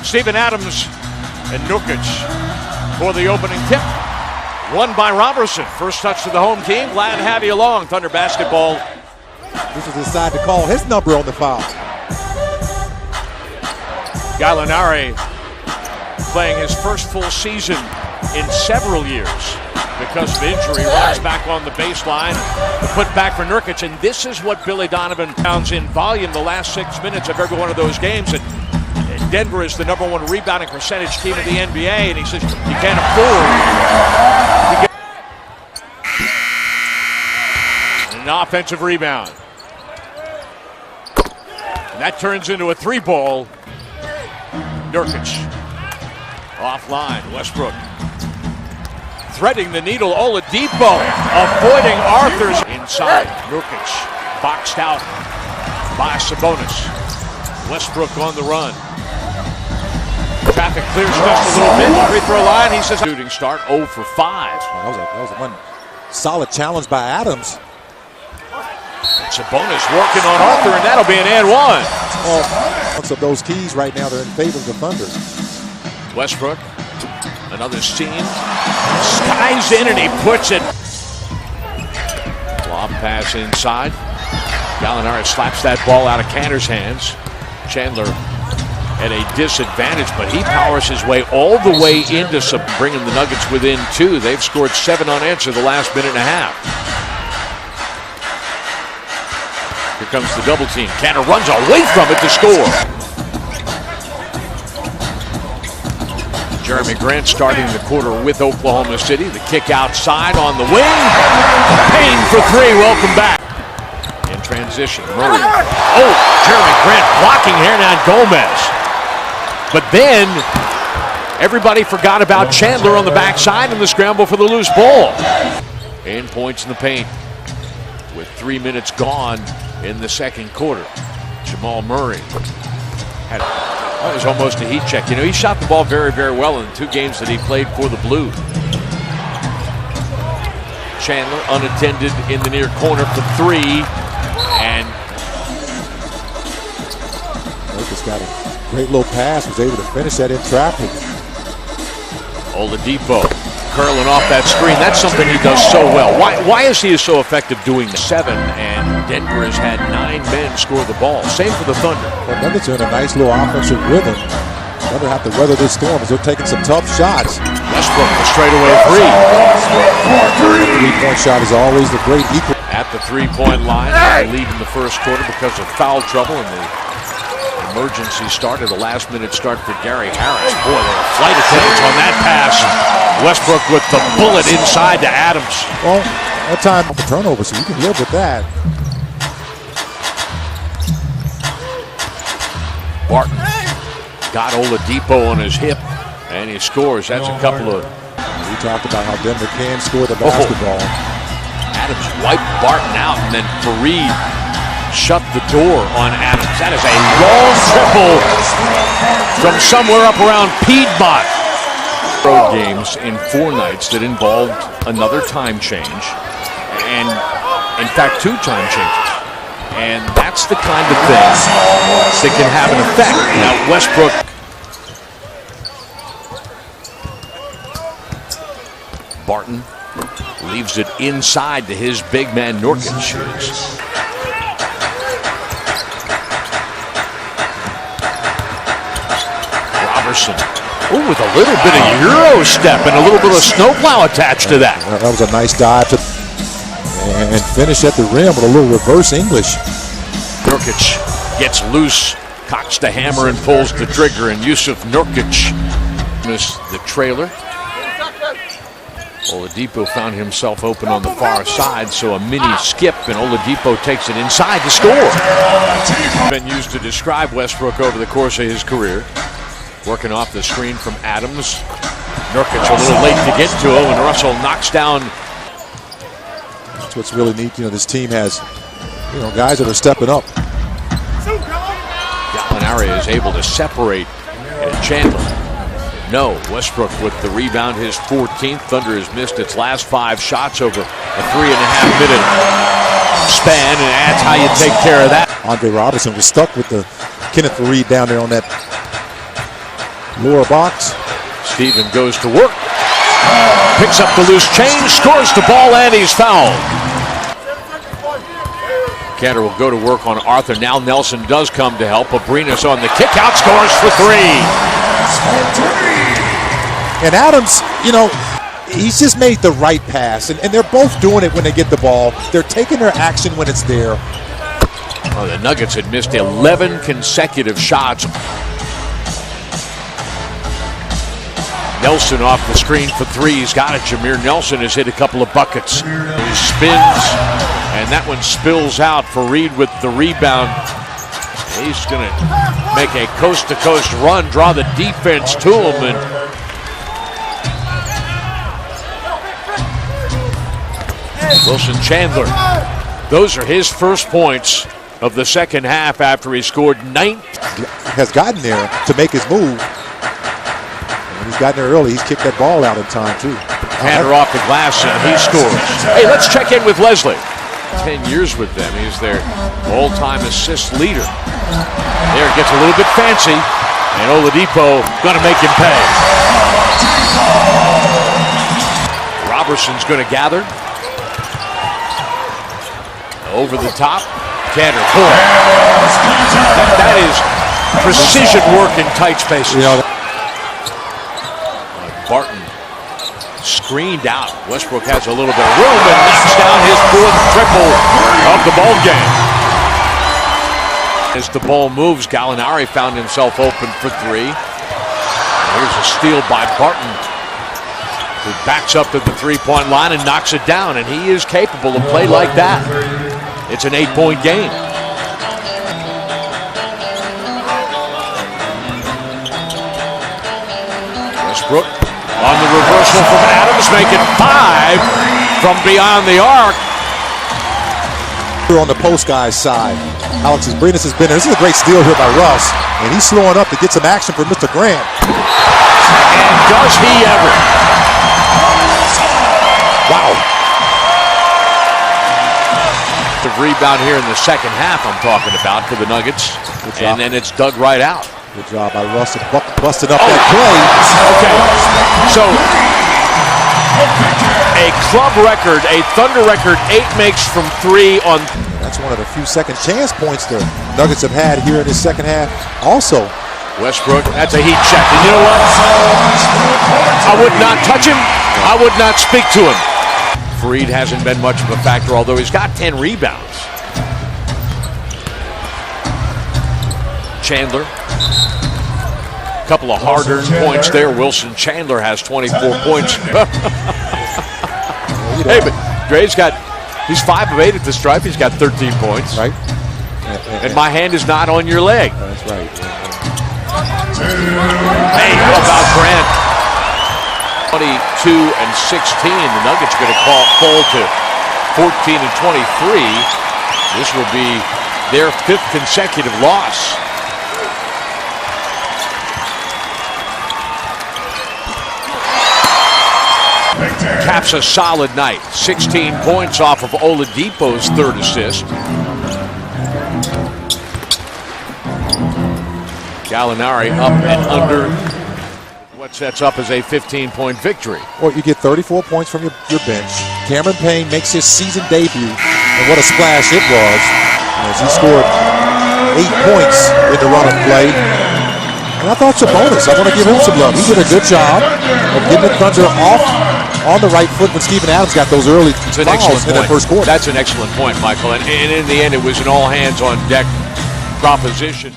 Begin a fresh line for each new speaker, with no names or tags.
Steven Adams and Nurkic for the opening tip. Won by Robertson. First touch to the home team. Glad to have you along, Thunder Basketball.
This is his side to call his number on the foul.
Gallinari playing his first full season in several years because of injury. Runs back on the baseline. The put back for Nurkic. And this is what Billy Donovan pounds in volume the last 6 minutes of every one of those games. And Denver is the #1 rebounding percentage team in the NBA. And he says you can't afford an offensive rebound. And that turns into a 3-ball. Nurkic offline. Westbrook threading the needle. Oladipo avoiding Arthur's inside. Nurkic boxed out by Sabonis. Westbrook on the run. Traffic clears just a little bit. Free throw line. He says shooting start 0 for 5.
That was one solid challenge by Adams.
Sabonis working on Arthur, and that'll be an and one.
Of those keys right now, they're in favor of the Thunder.
Westbrook, another steam. Skies in and he puts it. Lob pass inside. Gallinari slaps that ball out of Kanter's hands. Chandler at a disadvantage, but he powers his way all the way into bringing the Nuggets within 2. They've scored 7 unanswered the last minute and a half. Here comes the double team. Kanter runs away from it to score. Jeremy Grant starting the quarter with Oklahoma City. The kick outside on the wing. Payne for 3. Welcome back. In transition, Murray. Oh, Jeremy Grant blocking Hernan Gomez. But then everybody forgot about Chandler on the backside in the scramble for the loose ball. And points in the paint with 3 minutes gone in the second quarter. Jamal Murray that was almost a heat check. You know, he shot the ball very, very well in the 2 games that he played for the Blues. Chandler unattended in the near corner for 3. And
Lucas got a great little pass, was able to finish that in traffic.
Oladipo curling off that screen. That's something he does so well. Why is he so effective doing 7? And Denver has had 9 men score the ball. Same for the Thunder.
Well, Nuggets are in a nice little offensive rhythm. Thunder have to weather this storm as they're taking some tough shots.
Westbrook, the straightaway 3.
The 3-point shot is always the great equal.
At the 3-point line, they lead in the first quarter because of foul trouble and the emergency start of the last-minute start for Gary Harris. Boy, there were flight attendants on that pass. Westbrook with the bullet inside to Adams.
Well, that time off the turnover, so you can live with that.
Barton got Oladipo on his hip, and he scores. That's a couple of...
We talked about how Denver can score the basketball.
Adams wiped Barton out, and then Fareed shut the door on Adams. That is a long triple from somewhere up around Piedmont. Road games in 4 nights that involved another time change, and in fact 2 time changes. And that's the kind of thing that can have an effect. Now Westbrook. Barton leaves it inside to his big man Nurkic. Robertson. Oh, with a little bit of Euro step and a little bit of snowplow attached to that.
That was a nice dive and finish at the rim with a little reverse English.
Nurkic gets loose, cocks the hammer and pulls the trigger, and Yusuf Nurkic missed the trailer. Oladipo found himself open on the far side, so a mini skip, and Oladipo takes it inside to score. Been used to describe Westbrook over the course of his career. Working off the screen from Adams. Nurkic a little late to get to him, and Russell knocks down.
That's what's really neat. You know, this team has, guys that are stepping up.
Gallinari is able to separate Chandler. No, Westbrook with the rebound, his 14th. Thunder has missed its last 5 shots over a 3.5-minute span, and that's how you take care of that.
Andre Robertson was stuck with the Kenneth Fareed down there on that Lower box.
Steven goes to work. Picks up the loose change, scores the ball, and he's fouled. Cantor will go to work on Arthur. Now Nelson does come to help. Abrinas on the kick out, scores for three.
And Adams, he's just made the right pass. And they're both doing it when they get the ball. They're taking their action when it's there.
Oh, the Nuggets had missed 11 consecutive shots. Nelson off the screen for three. He's got it. Jameer Nelson has hit a couple of buckets. He spins, and that one spills out for Reed with the rebound. He's going to make a coast-to-coast run, draw the defense to him, and Wilson Chandler. Those are his first points of the second half after he scored 9.
Has gotten there to make his move. He's gotten there early. He's kicked that ball out in time, too.
Cantor off the glass, and he scores. Hey, let's check in with Leslie. 10 years with them. He's their all-time assist leader. There, gets a little bit fancy, and Oladipo going to make him pay. Roberson's going to gather. Over the top. Cantor, boy. That is precision work in tight spaces. Barton screened out. Westbrook has a little bit of room and knocks down his fourth triple of the ball game. As the ball moves, Gallinari found himself open for three. Here's a steal by Barton, who backs up to the three-point line and knocks it down, and he is capable of play like that. It's an 8-point game. Westbrook on the reversal from Adams, making 5 from beyond the arc.
On the post guy's side, Alex Abrinas has been there. This is a great steal here by Russ, and he's slowing up to get some action for Mr. Grant.
And does he ever?
Wow.
The rebound here in the second half I'm talking about for the Nuggets. And then it's dug right out.
Good job by Russ, busted up that play.
Okay, so a club record, a Thunder record, 8 makes from 3 on.
That's one of the few second chance points the Nuggets have had here in this second half. Also,
Westbrook, that's a heat check. And you know what? I would not touch him. I would not speak to him. Faried hasn't been much of a factor, although he's got 10 rebounds. Chandler. A couple of hard-earned points there. Wilson Chandler has 24 points. Hey, but Dre's he's 5 of 8 at the stripe. He's got 13 points.
Right.
And my hand is not on your leg.
That's right.
Hey, how about Grant? 22 and 16. The Nuggets are going to fall to 14 and 23. This will be their 5th consecutive loss. Caps a solid night. 16 points off of Oladipo's 3rd assist. Gallinari up and under what sets up as a 15-point victory.
Or you get 34 points from your bench. Cameron Payne makes his season debut, and what a splash it was as he scored 8 points in the run of play. And I thought Sabonis, I want to give him some love. He did a good job of getting the Thunder off on the right foot when Steven Adams got those early fouls in the first quarter.
That's an excellent point, Michael. And in the end, it was an all-hands-on-deck proposition.